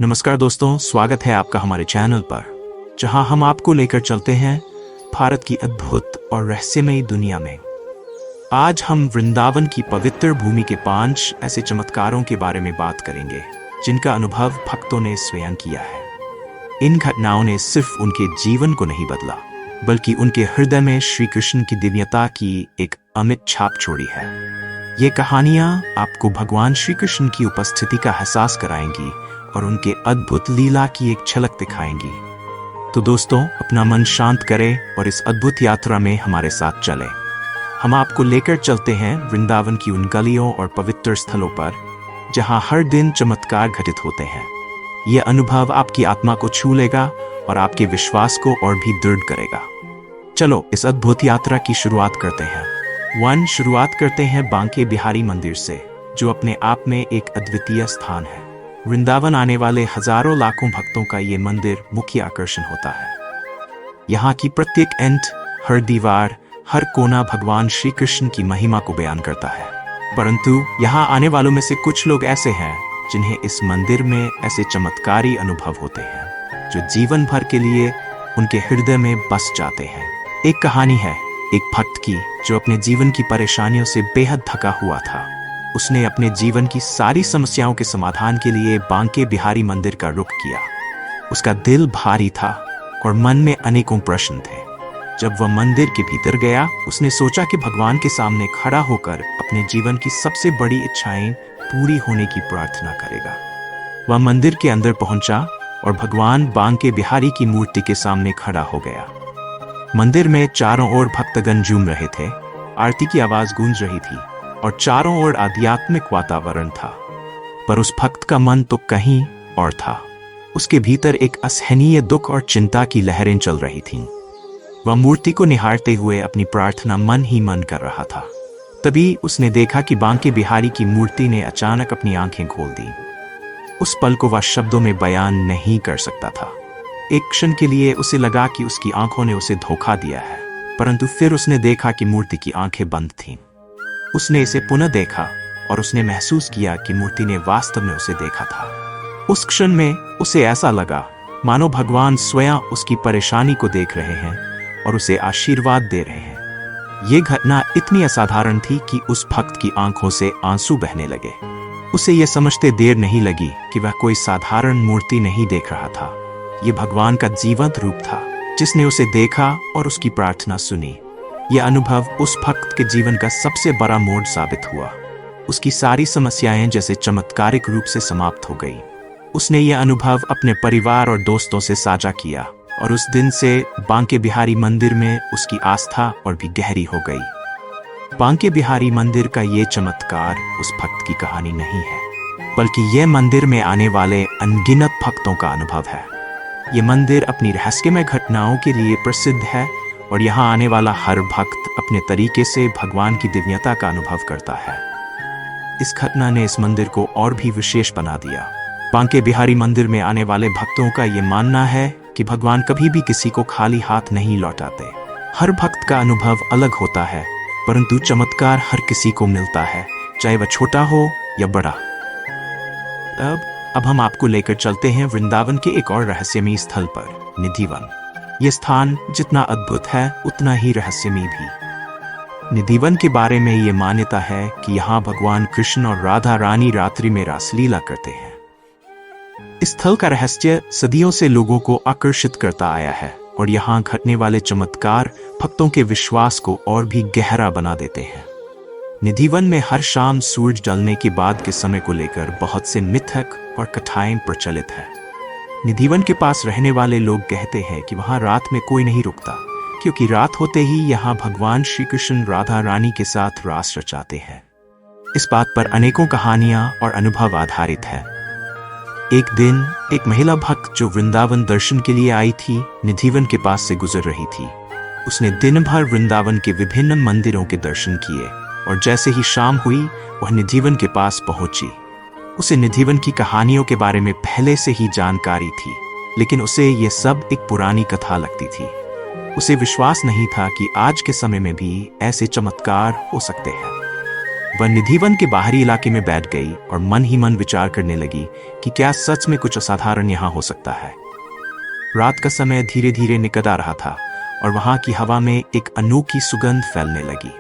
नमस्कार दोस्तों, स्वागत है आपका हमारे चैनल पर, जहां हम आपको लेकर चलते हैं भारत की अद्भुत और रहस्यमयी दुनिया में। आज हम वृंदावन की पवित्र भूमि के 5 ऐसे चमत्कारों के बारे में बात करेंगे जिनका अनुभव भक्तों ने स्वयं किया है। इन घटनाओं ने सिर्फ उनके जीवन को नहीं बदला, बल्कि उनके हृदय में श्री कृष्ण की दिव्यता की एक अमिट छाप छोड़ी है। ये कहानियां आपको भगवान श्री कृष्ण की उपस्थिति का एहसास कराएंगी और उनके अद्भुत लीला की एक झलक दिखाएंगी। तो दोस्तों, अपना मन शांत करें और इस अद्भुत यात्रा में हमारे साथ चलें। हम आपको लेकर चलते हैं वृंदावन की उन गलियों और पवित्र स्थलों पर जहां हर दिन चमत्कार घटित होते हैं। यह अनुभव आपकी आत्मा को छू लेगा और आपके विश्वास को और भी दृढ़ करेगा। चलो इस अद्भुत यात्रा की शुरुआत करते हैं। शुरुआत करते हैं बांके बिहारी मंदिर से, जो अपने आप में एक अद्वितीय स्थान है। वृंदावन आने वाले हजारों लाखों भक्तों का ये मंदिर मुख्य आकर्षण होता है। यहाँ की प्रत्येक इंट, हर दीवार, हर कोना भगवान श्री कृष्ण की महिमा को बयान करता है। परंतु यहाँ आने वालों में से कुछ लोग ऐसे हैं जिन्हें इस मंदिर में ऐसे चमत्कारी अनुभव होते हैं जो जीवन भर के लिए उनके हृदय में बस जाते हैं। एक कहानी है एक भक्त की जो अपने जीवन की परेशानियों से बेहद थका हुआ था। उसने अपने जीवन की सारी समस्याओं के समाधान के लिए बांके बिहारी मंदिर का रुख किया। उसका दिल भारी था और मन में अनेकों प्रश्न थे। जब वह मंदिर के भीतर गया, उसने सोचा कि भगवान के सामने खड़ा होकर अपने जीवन की सबसे बड़ी इच्छाएं पूरी होने की प्रार्थना करेगा। वह मंदिर के अंदर पहुंचा और भगवान बांके बिहारी की मूर्ति के सामने खड़ा हो गया। मंदिर में चारों ओर भक्तगण झूम रहे थे, आरती की आवाज गूंज रही थी और चारों ओर आध्यात्मिक वातावरण था। पर उस भक्त का मन तो कहीं और था। उसके भीतर एक असहनीय दुख और चिंता की लहरें चल रही थीं। वह मूर्ति को निहारते हुए अपनी प्रार्थना मन ही मन कर रहा था। तभी उसने देखा कि बांके बिहारी की मूर्ति ने अचानक अपनी आंखें खोल दी। उस पल को वह शब्दों में बयान नहीं कर सकता था। एक क्षण के लिए उसे लगा कि उसकी आंखों ने उसे धोखा दिया है, परंतु फिर उसने देखा कि मूर्ति की आंखें बंद थीं। उसने इसे पुनः देखा और उसने महसूस किया कि मूर्ति ने वास्तव में उसे देखा था। उस क्षण में उसे ऐसा लगा मानो भगवान स्वयं उसकी परेशानी को देख रहे हैं और उसे आशीर्वाद दे रहे हैं। ये घटना इतनी असाधारण थी कि उस भक्त की आंखों से आंसू बहने लगे। उसे यह समझते देर नहीं लगी कि वह कोई साधारण मूर्ति नहीं देख रहा था। यह भगवान का जीवंत रूप था जिसने उसे देखा और उसकी प्रार्थना सुनी। यह अनुभव उस भक्त के जीवन का सबसे बड़ा मोड़ साबित हुआ। उसकी सारी समस्याएं जैसे चमत्कारिक रूप से समाप्त हो गई। उसने यह अनुभव अपने परिवार और दोस्तों से साझा किया और उस दिन से बांके बिहारी मंदिर में उसकी आस्था और भी गहरी हो गई। बांके बिहारी मंदिर का ये चमत्कार उस भक्त की कहानी नहीं है, बल्कि यह मंदिर में आने वाले अनगिनत भक्तों का अनुभव है। ये मंदिर अपनी रहस्यमय घटनाओं के लिए प्रसिद्ध है और यहाँ आने वाला हर भक्त अपने तरीके से भगवान की दिव्यता का अनुभव करता है। इस घटना ने इस मंदिर को और भी विशेष बना दिया। बांके बिहारी मंदिर में आने वाले भक्तों का ये मानना है कि भगवान कभी भी किसी को खाली हाथ नहीं लौटाते। हर भक्त का अनुभव अलग होता है, परंतु चमत्कार हर किसी को मिलता है, चाहे वह छोटा हो या बड़ा। अब हम आपको लेकर चलते हैं वृंदावन के एक और रहस्यमयी स्थल पर, निधिवन। यह स्थान जितना अद्भुत है उतना ही रहस्यमयी भी। निधिवन के बारे में यह मान्यता है कि यहाँ भगवान कृष्ण और राधा रानी रात्रि में रासलीला करते हैं। इस स्थल का रहस्य सदियों से लोगों को आकर्षित करता आया है और यहाँ घटने वाले चमत्कार भक्तों के विश्वास को और भी गहरा बना देते हैं। निधिवन में हर शाम सूरज ढलने के बाद के समय को लेकर बहुत से मिथक और कथाएं प्रचलित है। निधिवन के पास रहने वाले लोग कहते हैं कि वहां रात में कोई नहीं रुकता, क्योंकि रात होते ही यहाँ भगवान श्री कृष्ण राधा रानी के साथ रास रचाते हैं। इस बात पर अनेकों कहानियां और अनुभव आधारित है। एक दिन एक महिला भक्त जो वृंदावन दर्शन के लिए आई थी, निधिवन के पास से गुजर रही थी। उसने दिन भर वृंदावन के विभिन्न मंदिरों के दर्शन किए और जैसे ही शाम हुई वह निधिवन के पास पहुंची। उसे निधिवन की कहानियों के बारे में पहले से ही जानकारी थी, लेकिन उसे यह सब एक पुरानी कथा लगती थी। उसे विश्वास नहीं था कि आज के समय में भी ऐसे चमत्कार हो सकते हैं। वह निधिवन के बाहरी इलाके में बैठ गई और मन ही मन विचार करने लगी कि क्या सच में कुछ असाधारण यहाँ हो सकता है। रात का समय धीरे धीरे निकट आ रहा था और वहां की हवा में एक अनोखी सुगंध फैलने लगी।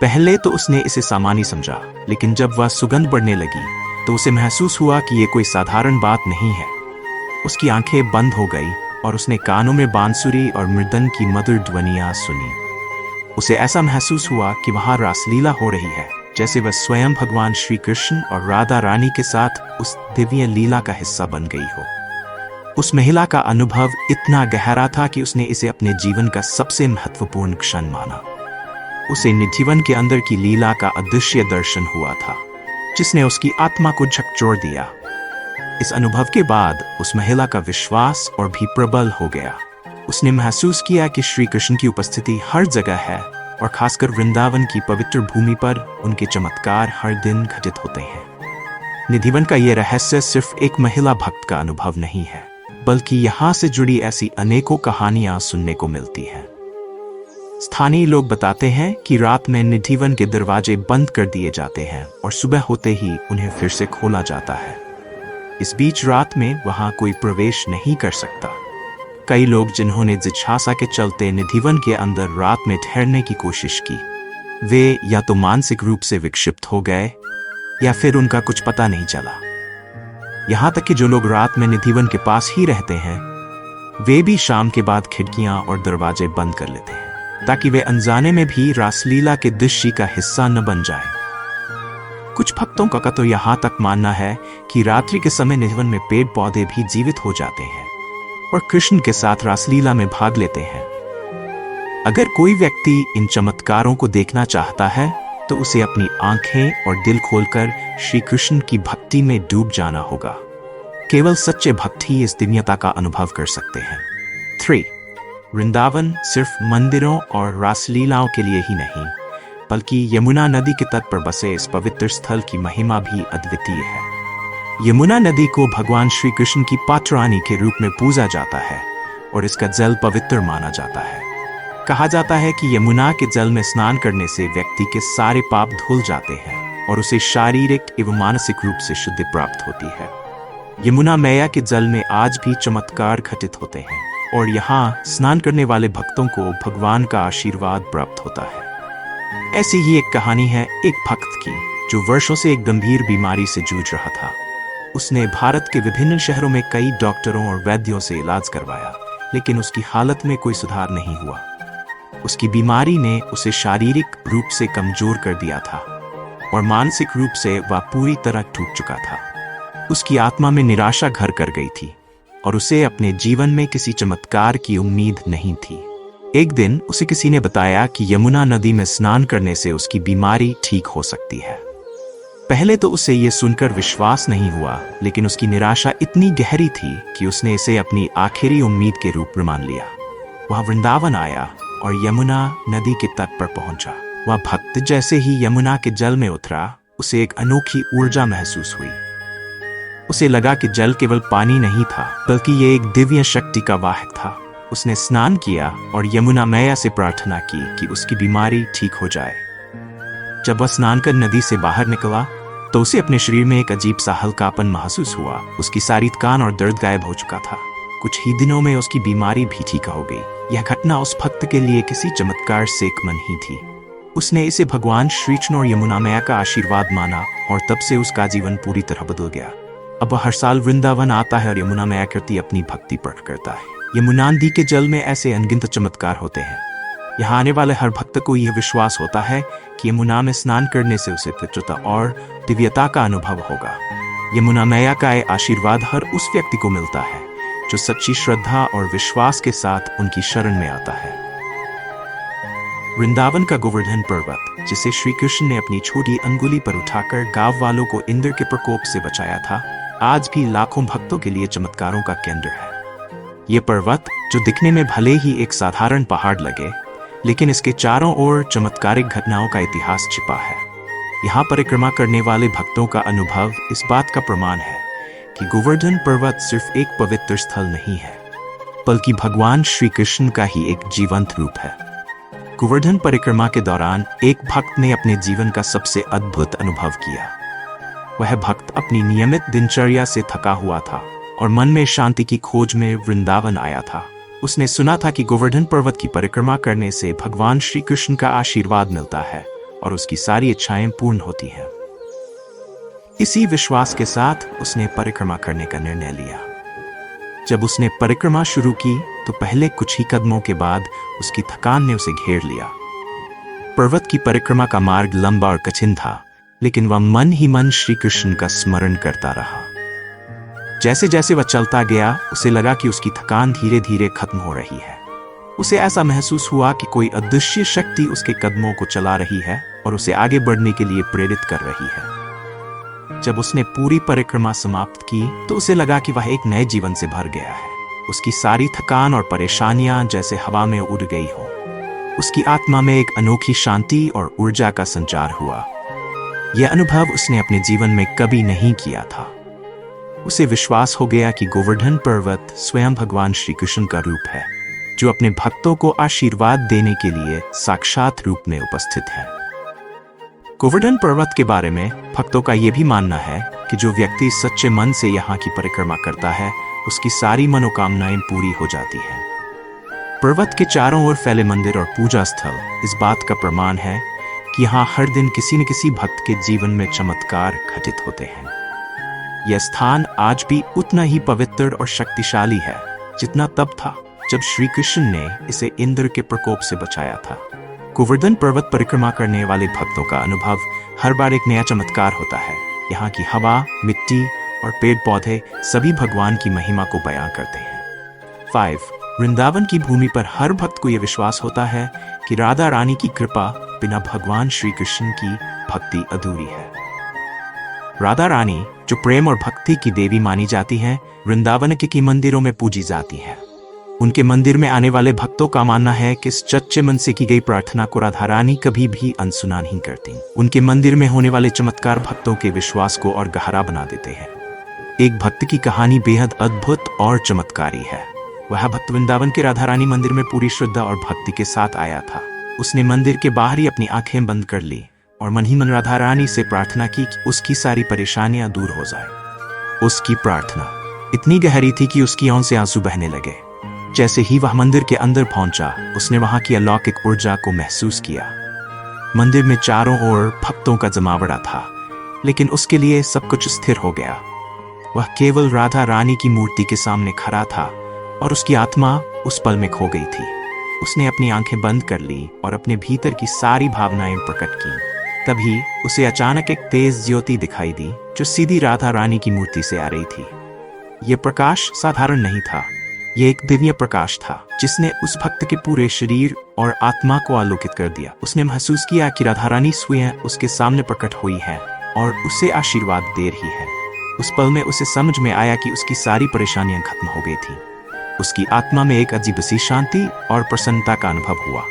पहले तो उसने इसे सामान्य समझा, लेकिन जब वह सुगंध बढ़ने लगी तो उसे महसूस हुआ कि ये कोई साधारण बात नहीं है। उसकी आंखें बंद हो गई और उसने कानों में बांसुरी और मृदंग की मधुर ध्वनियां सुनी। उसे ऐसा महसूस हुआ कि वहां रासलीला हो रही है, जैसे वह स्वयं भगवान श्री कृष्ण और राधा रानी के साथ उस दिव्य लीला का हिस्सा बन गई हो। उस महिला का अनुभव इतना गहरा था कि उसने इसे अपने जीवन का सबसे महत्वपूर्ण क्षण माना। उसे निधिवन के अंदर की लीला का अदृश्य दर्शन हुआ था, जिसने उसकी आत्मा को झकझोर दिया। इस अनुभव के बाद उस महिला का विश्वास और भी प्रबल हो गया। उसने महसूस किया कि श्री कृष्ण की उपस्थिति हर जगह है और खासकर वृंदावन की पवित्र भूमि पर उनके चमत्कार हर दिन घटित होते हैं। निधिवन का यह रहस्य सिर्फ एक महिला भक्त का अनुभव नहीं है, बल्कि यहाँ से जुड़ी ऐसी अनेकों कहानियां सुनने को मिलती हैं। स्थानीय लोग बताते हैं कि रात में निधिवन के दरवाजे बंद कर दिए जाते हैं और सुबह होते ही उन्हें फिर से खोला जाता है। इस बीच रात में वहां कोई प्रवेश नहीं कर सकता। कई लोग जिन्होंने जिज्ञासा के चलते निधिवन के अंदर रात में ठहरने की कोशिश की, वे या तो मानसिक रूप से विक्षिप्त हो गए या फिर उनका कुछ पता नहीं चला। यहां तक कि जो लोग रात में निधिवन के पास ही रहते हैं, वे भी शाम के बाद खिड़कियां और दरवाजे बंद कर लेते हैं, ताकि वे अनजाने में भी रासलीला के दृश्य का हिस्सा न बन जाए। कुछ भक्तों का तो यहां तक मानना है कि रात्रि के समय निधिवन में पेड़ पौधे भी जीवित हो जाते हैं और कृष्ण के साथ रासलीला में भाग लेते हैं। अगर कोई व्यक्ति इन चमत्कारों को देखना चाहता है तो उसे अपनी आंखें और दिल खोलकर श्री कृष्ण की भक्ति में डूब जाना होगा। केवल सच्चे भक्त ही इस दिव्यता का अनुभव कर सकते हैं। 3. वृंदावन सिर्फ मंदिरों और रासलीलाओं के लिए ही नहीं, बल्कि यमुना नदी के तट पर बसे इस पवित्र स्थल की महिमा भी अद्वितीय है। यमुना नदी को भगवान श्री कृष्ण की पात्रानी के रूप में पूजा जाता है और इसका जल पवित्र माना जाता है। कहा जाता है कि यमुना के जल में स्नान करने से व्यक्ति के सारे पाप धुल जाते हैं और उसे शारीरिक एवं मानसिक रूप से शुद्धि प्राप्त होती है। यमुना मैया के जल में आज भी चमत्कार घटित होते हैं और यहाँ स्नान करने वाले भक्तों को भगवान का आशीर्वाद प्राप्त होता है। ऐसी ही एक कहानी है एक भक्त की, जो वर्षों से एक गंभीर बीमारी से जूझ रहा था। उसने भारत के विभिन्न शहरों में कई डॉक्टरों और वैद्यों से इलाज करवाया, लेकिन उसकी हालत में कोई सुधार नहीं हुआ। उसकी बीमारी ने उसे शारीरिक रूप से कमजोर कर दिया था और मानसिक रूप से वह पूरी तरह टूट चुका था। उसकी आत्मा में निराशा घर कर गई थी और उसे अपने जीवन में किसी चमत्कार की उम्मीद नहीं थी। एक दिन उसे किसी ने बताया कि यमुना नदी में स्नान करने से उसकी बीमारी ठीक हो सकती है। पहले तो उसे यह सुनकर विश्वास नहीं हुआ, लेकिन उसकी निराशा इतनी गहरी थी कि उसने इसे अपनी आखिरी उम्मीद के रूप में मान लिया। वह वृंदावन आया और यमुना नदी के तट पर पहुंचा। वह भक्त जैसे ही यमुना के जल में उतरा, उसे एक अनोखी ऊर्जा महसूस हुई। उसे लगा कि जल केवल पानी नहीं था, बल्कि ये एक दिव्य शक्ति का वाहक था। उसने स्नान किया और यमुना मैया से प्रार्थना की कि उसकी बीमारी ठीक हो जाए। जब वह स्नान कर नदी से बाहर निकला तो उसे अपने शरीर में एक अजीब सा हल्कापन महसूस हुआ। उसकी सारी थकान और दर्द गायब हो चुका था। कुछ ही दिनों में उसकी बीमारी भी ठीक हो गई। यह घटना उस भक्त के लिए किसी चमत्कार से कम ही थी। उसने इसे भगवान श्री कृष्ण और यमुना मैया का आशीर्वाद माना और तब से उसका जीवन पूरी तरह बदल गया। अब वह हर साल वृंदावन आता है और यमुना मैया के प्रति अपनी भक्ति प्रकट करता है। यमुना नदी के जल में ऐसे अनगिनत चमत्कार होते हैं। यहाँ आने वाले हर भक्त को यह विश्वास होता है कि यमुना में स्नान करने से उसे पवित्रता और दिव्यता का अनुभव होगा। यमुना मैया का आशीर्वाद हर उस व्यक्ति को मिलता है जो सच्ची श्रद्धा और विश्वास के साथ उनकी शरण में आता है। वृंदावन का गोवर्धन पर्वत, जिसे श्री कृष्ण ने अपनी छोटी अंगुली पर उठाकर गांव वालों को इंद्र के प्रकोप से बचाया था, आज भी लाखों भक्तों के लिए चमत्कारों का केंद्र है। ये पर्वत, जो दिखने में भले ही एक साधारण पहाड़ लगे, लेकिन इसके चारों ओर चमत्कारिक घटनाओं का इतिहास छिपा है। यहाँ परिक्रमा करने वाले भक्तों का अनुभव इस बात का प्रमाण है कि गोवर्धन पर्वत सिर्फ एक पवित्र स्थल नहीं है, बल्कि भगवान श्री कृष्ण का ही एक जीवंत रूप है। गोवर्धन परिक्रमा के दौरान एक भक्त ने अपने जीवन का सबसे अद्भुत अनुभव किया। वह भक्त अपनी नियमित दिनचर्या से थका हुआ था और मन में शांति की खोज में वृंदावन आया था। उसने सुना था कि गोवर्धन पर्वत की परिक्रमा करने से भगवान श्री कृष्ण का आशीर्वाद मिलता है और उसकी सारी इच्छाएं पूर्ण होती हैं। इसी विश्वास के साथ उसने परिक्रमा करने का निर्णय लिया। जब उसने परिक्रमा शुरू की तो पहले कुछ ही कदमों के बाद उसकी थकान ने उसे घेर लिया। पर्वत की परिक्रमा का मार्ग लंबा और कठिन था, लेकिन वह मन ही मन श्री कृष्ण का स्मरण करता रहा। जैसे जैसे वह चलता गया, उसे लगा कि उसकी थकान धीरे धीरे खत्म हो रही है। उसे ऐसा महसूस हुआ कि कोई अदृश्य शक्ति उसके कदमों को चला रही है और उसे आगे बढ़ने के लिए प्रेरित कर रही है। जब उसने पूरी परिक्रमा समाप्त की तो उसे लगा कि वह एक नए जीवन से भर गया है। उसकी सारी थकान और परेशानियां जैसे हवा में उड़ गई हो। उसकी आत्मा में एक अनोखी शांति और ऊर्जा का संचार हुआ। यह अनुभव उसने अपने जीवन में कभी नहीं किया था। उसे विश्वास हो गया कि गोवर्धन पर्वत स्वयं भगवान श्री कृष्ण का रूप है, जो अपने भक्तों को आशीर्वाद देने के लिए साक्षात रूप में उपस्थित है। गोवर्धन पर्वत के बारे में भक्तों का यह भी मानना है कि जो व्यक्ति सच्चे मन से यहाँ की परिक्रमा करता है, उसकी सारी मनोकामनाएं पूरी हो जाती हैं। पर्वत के चारों ओर फैले मंदिर और पूजा स्थल इस बात का प्रमाण है कि यहाँ हर दिन किसी न किसी भक्त के जीवन में चमत्कार घटित होते हैं। यह स्थान आज भी उतना ही पवित्र और शक्तिशाली है जितना तब था जब श्री कृष्ण ने इसे इंद्र के प्रकोप से बचाया था। गोवर्धन पर्वत परिक्रमा करने वाले भक्तों का अनुभव हर बार एक नया चमत्कार होता है। यहाँ की हवा, मिट्टी और पेड़ पौधे सभी भगवान की महिमा को बयां करते हैं। 5. वृंदावन की भूमि पर हर भक्त को यह विश्वास होता है कि राधा रानी की कृपा बिना भगवान श्री कृष्ण की भक्ति अधूरी है। राधा रानी, जो प्रेम और भक्ति की देवी मानी जाती हैं, वृंदावन के मंदिरों में पूजी जाती हैं। उनके मंदिर में आने वाले भक्तों का मानना है कि सच्चे मन से की गई प्रार्थना को राधा रानी कभी भी अनसुना नहीं करती। उनके मंदिर में होने वाले चमत्कार भक्तों के विश्वास को और गहरा बना देते हैं। एक भक्त की कहानी बेहद अद्भुत और चमत्कारी है। वह भक्त वृंदावन के राधा रानी मंदिर में पूरी श्रद्धा और भक्ति के साथ आया था। उसने मंदिर के बाहर ही अपनी आंखें बंद कर ली और मन ही मन राधा रानी से प्रार्थना की कि उसकी सारी परेशानियां दूर हो जाए। उसकी प्रार्थना इतनी गहरी थी कि उसकी आंखों से आंसू बहने लगे। जैसे ही वह मंदिर के अंदर पहुंचा, उसने वहां की अलौकिक ऊर्जा को महसूस किया। मंदिर में चारों ओर भक्तों का जमावड़ा था, लेकिन उसके लिए सब कुछ स्थिर हो गया। वह केवल राधा रानी की मूर्ति के सामने खड़ा था और उसकी आत्मा उस पल में खो गई थी। उसने अपनी आंखें बंद कर ली और अपने भीतर की सारी भावनाएं प्रकट की। तभी उसे अचानक एक तेज ज्योति दिखाई दी जो सीधी राधा रानी की मूर्ति से आ रही थी। यह प्रकाश साधारण नहीं था, यह एक दिव्य प्रकाश था जिसने उस भक्त के पूरे शरीर और आत्मा को आलोकित कर दिया। उसने महसूस किया कि राधा रानी स्वयं उसके सामने प्रकट हुई है और उसे आशीर्वाद दे रही है। उस पल में उसे समझ में आया कि उसकी सारी परेशानियां खत्म हो गई थी। उसकी आत्मा में एक अजीब सी शांति और प्रसन्नता का अनुभव हुआ।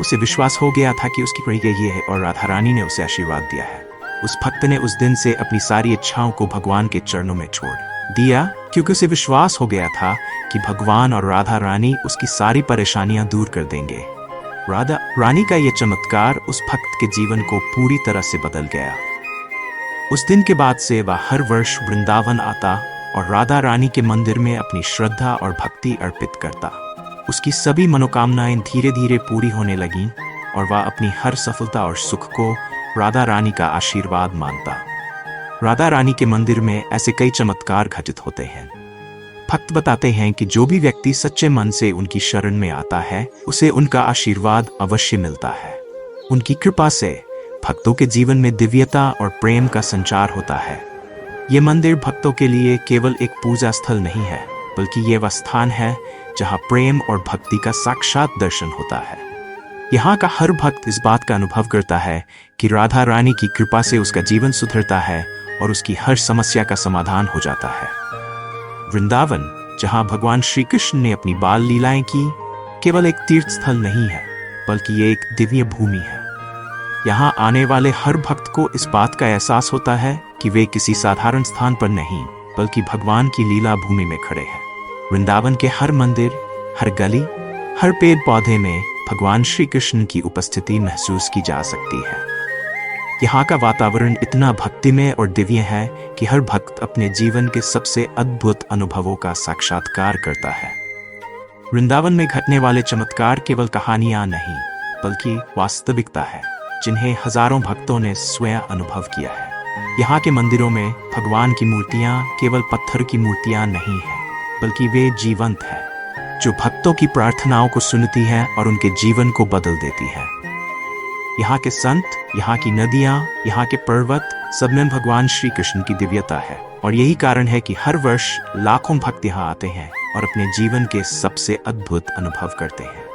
उसे विश्वास हो गया था कि उसकी कही गई है और राधा रानी ने उसे आशीर्वाद दिया है। उस भक्त ने उस दिन से अपनी सारी इच्छाओं को भगवान के चरणों में छोड़ दिया, क्योंकि उसे विश्वास हो गया था कि भगवान और राधा रानी उसकी सारी परेशानियां दूर कर देंगे। राधा रानी का यह चमत्कार उस भक्त के जीवन को पूरी तरह से बदल गया। उस दिन के बाद से वह हर वर्ष वृंदावन आता और राधा रानी के मंदिर में अपनी श्रद्धा और भक्ति अर्पित करता। उसकी सभी मनोकामनाएं धीरे धीरे पूरी होने लगीं और वह अपनी हर सफलता और सुख को राधा रानी का आशीर्वाद मानता। राधा रानी के मंदिर में ऐसे कई चमत्कार घटित होते हैं। भक्त बताते हैं कि जो भी व्यक्ति सच्चे मन से उनकी शरण में आता है, उसे उनका आशीर्वाद अवश्य मिलता है। उनकी कृपा से भक्तों के जीवन में दिव्यता और प्रेम का संचार होता है। ये मंदिर भक्तों के लिए केवल एक पूजा स्थल नहीं है, बल्कि ये वह स्थान है जहाँ प्रेम और भक्ति का साक्षात दर्शन होता है। यहाँ का हर भक्त इस बात का अनुभव करता है कि राधा रानी की कृपा से उसका जीवन सुधरता है और उसकी हर समस्या का समाधान हो जाता है। वृंदावन, जहाँ भगवान श्री कृष्ण ने अपनी बाल लीलाएं की, केवल एक तीर्थ स्थल नहीं है, बल्कि ये एक दिव्य भूमि है। यहाँ आने वाले हर भक्त को इस बात का एहसास होता है कि वे किसी साधारण स्थान पर नहीं, बल्कि भगवान की लीला भूमि में खड़े हैं। वृंदावन के हर मंदिर, हर गली, हर पेड़ पौधे में भगवान श्री कृष्ण की उपस्थिति महसूस की जा सकती है। यहाँ का वातावरण इतना भक्तिमय और दिव्य है कि हर भक्त अपने जीवन के सबसे अद्भुत अनुभवों का साक्षात्कार करता है। वृंदावन में घटने वाले चमत्कार केवल कहानियां नहीं, बल्कि वास्तविकता है जिन्हें हजारों भक्तों ने स्वयं अनुभव किया है। यहाँ के मंदिरों में भगवान की मूर्तियां केवल पत्थर की मूर्तियां नहीं हैं, बल्कि वे जीवंत हैं, जो भक्तों की प्रार्थनाओं को सुनती हैं और उनके जीवन को बदल देती हैं। यहाँ के संत, यहाँ की नदियाँ, यहाँ के पर्वत, सब में भगवान श्री कृष्ण की दिव्यता है। और यही कारण है कि हर वर्ष लाखों भक्त यहाँ आते हैं और अपने जीवन के सबसे अद्भुत अनुभव करते हैं।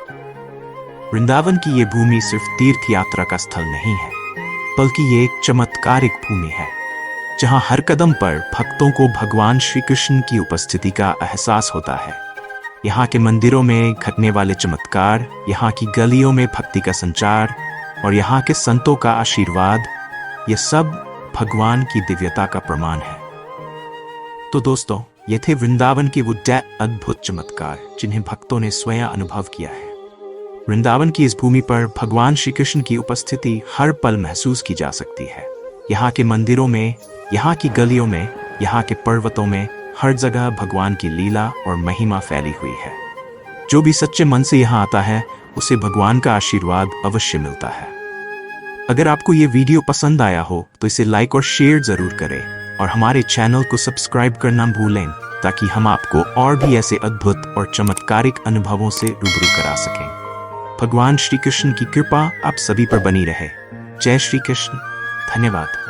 वृंदावन की ये भूमि सिर्फ तीर्थ यात्रा का स्थल नहीं है, बल्कि ये एक चमत्कारिक भूमि है, जहाँ हर कदम पर भक्तों को भगवान श्री कृष्ण की उपस्थिति का एहसास होता है। यहाँ के मंदिरों में घटने वाले चमत्कार, यहाँ की गलियों में भक्ति का संचार और यहाँ के संतों का आशीर्वाद, ये सब भगवान की दिव्यता का प्रमाण है। तो दोस्तों, ये थे वृंदावन के वो अद्भुत चमत्कार जिन्हें भक्तों ने स्वयं अनुभव किया है। वृंदावन की इस भूमि पर भगवान श्री कृष्ण की उपस्थिति हर पल महसूस की जा सकती है। यहाँ के मंदिरों में, यहाँ की गलियों में, यहाँ के पर्वतों में, हर जगह भगवान की लीला और महिमा फैली हुई है। जो भी सच्चे मन से यहाँ आता है, उसे भगवान का आशीर्वाद अवश्य मिलता है। अगर आपको ये वीडियो पसंद आया हो तो इसे लाइक और शेयर जरूर करें और हमारे चैनल को सब्सक्राइब करना भूलें, ताकि हम आपको और भी ऐसे अद्भुत और चमत्कारिक अनुभवों से रूबरू करा सकें। भगवान श्री कृष्ण की कृपा आप सभी पर बनी रहे। जय श्री कृष्ण। धन्यवाद।